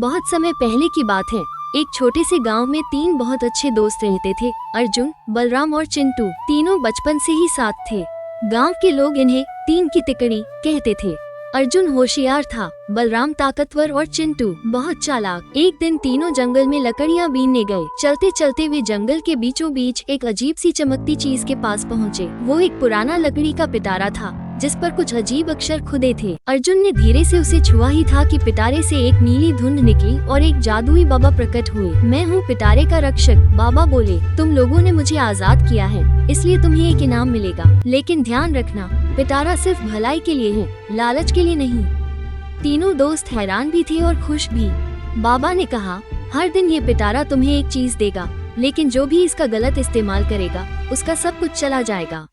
बहुत समय पहले की बात है। एक छोटे से गांव में 3 बहुत अच्छे दोस्त रहते थे। अर्जुन, बलराम और चिंटू। तीनों बचपन से ही साथ थे। गांव के लोग इन्हें 3 की तिकड़ी कहते थे। अर्जुन होशियार था, बलराम ताकतवर और चिंटू बहुत चालाक। एक दिन तीनों जंगल में लकड़ियां बीनने गए। चलते चलते वे जंगल के बीचों बीच एक अजीब सी चमकती चीज के पास पहुँचे। वो एक पुराना लकड़ी का पिटारा था जिस पर कुछ अजीब अक्षर खुदे थे। अर्जुन ने धीरे से उसे छुआ ही था कि पिटारे से एक नीली धुंध निकली और एक जादुई बाबा प्रकट हुए। मैं हूँ पिटारे का रक्षक, बाबा बोले। तुम लोगों ने मुझे आजाद किया है, इसलिए तुम्हें एक इनाम मिलेगा। लेकिन ध्यान रखना, पिटारा सिर्फ भलाई के लिए है, लालच के लिए नहीं। तीनों दोस्त हैरान भी थे और खुश भी। बाबा ने कहा, हर दिन ये पिटारा तुम्हें एक चीज देगा, लेकिन जो भी इसका गलत इस्तेमाल करेगा उसका सब कुछ चला जाएगा।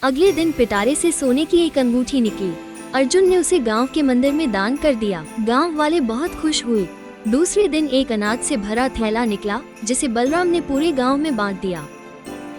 अगले दिन पिटारे से सोने की एक अंगूठी निकली। अर्जुन ने उसे गांव के मंदिर में दान कर दिया। गांव वाले बहुत खुश हुए। दूसरे दिन एक अनाज से भरा थैला निकला जिसे बलराम ने पूरे गांव में बांट दिया।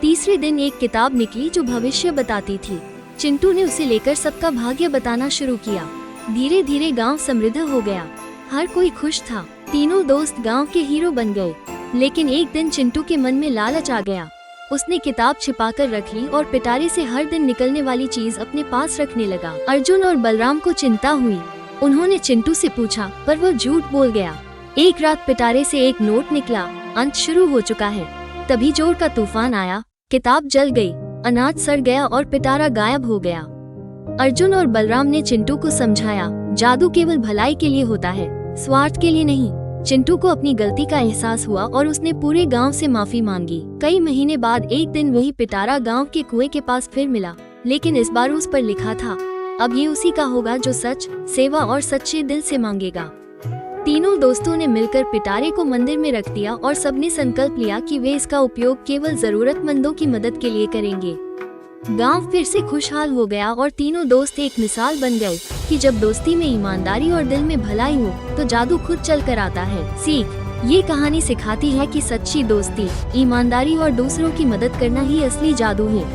तीसरे दिन एक किताब निकली जो भविष्य बताती थी। चिंटू ने उसे लेकर सबका भाग्य बताना शुरू किया। धीरे धीरे गांव समृद्ध हो गया। हर कोई खुश था। तीनों दोस्त गांव के हीरो बन गए। लेकिन एक दिन चिंटू के मन में लालच आ गया। उसने किताब छिपाकर रख ली और पिटारे से हर दिन निकलने वाली चीज अपने पास रखने लगा। अर्जुन और बलराम को चिंता हुई। उन्होंने चिंटू से पूछा, पर वो झूठ बोल गया। एक रात पिटारे से एक नोट निकला। अंत शुरू हो चुका है। तभी जोर का तूफान आया। किताब जल गई, अनाज सड़ गया और पिटारा गायब हो गया। अर्जुन और बलराम ने चिंटू को समझाया, जादू केवल भलाई के लिए होता है, स्वार्थ के लिए नहीं। चिंटू को अपनी गलती का एहसास हुआ और उसने पूरे गांव से माफी मांगी। कई महीने बाद एक दिन वही पिटारा गांव के कुएं के पास फिर मिला, लेकिन इस बार उस पर लिखा था, अब ये उसी का होगा जो सच, सेवा और सच्चे दिल से मांगेगा। तीनों दोस्तों ने मिलकर पिटारे को मंदिर में रख दिया और सबने संकल्प लिया कि वे इसका उपयोग केवल जरूरतमंदों की मदद के लिए करेंगे। गांव फिर से खुशहाल हो गया और तीनों दोस्त एक मिसाल बन गए कि जब दोस्ती में ईमानदारी और दिल में भलाई हो तो जादू खुद चल कर आता है। सीख, ये कहानी सिखाती है कि सच्ची दोस्ती, ईमानदारी और दूसरों की मदद करना ही असली जादू है।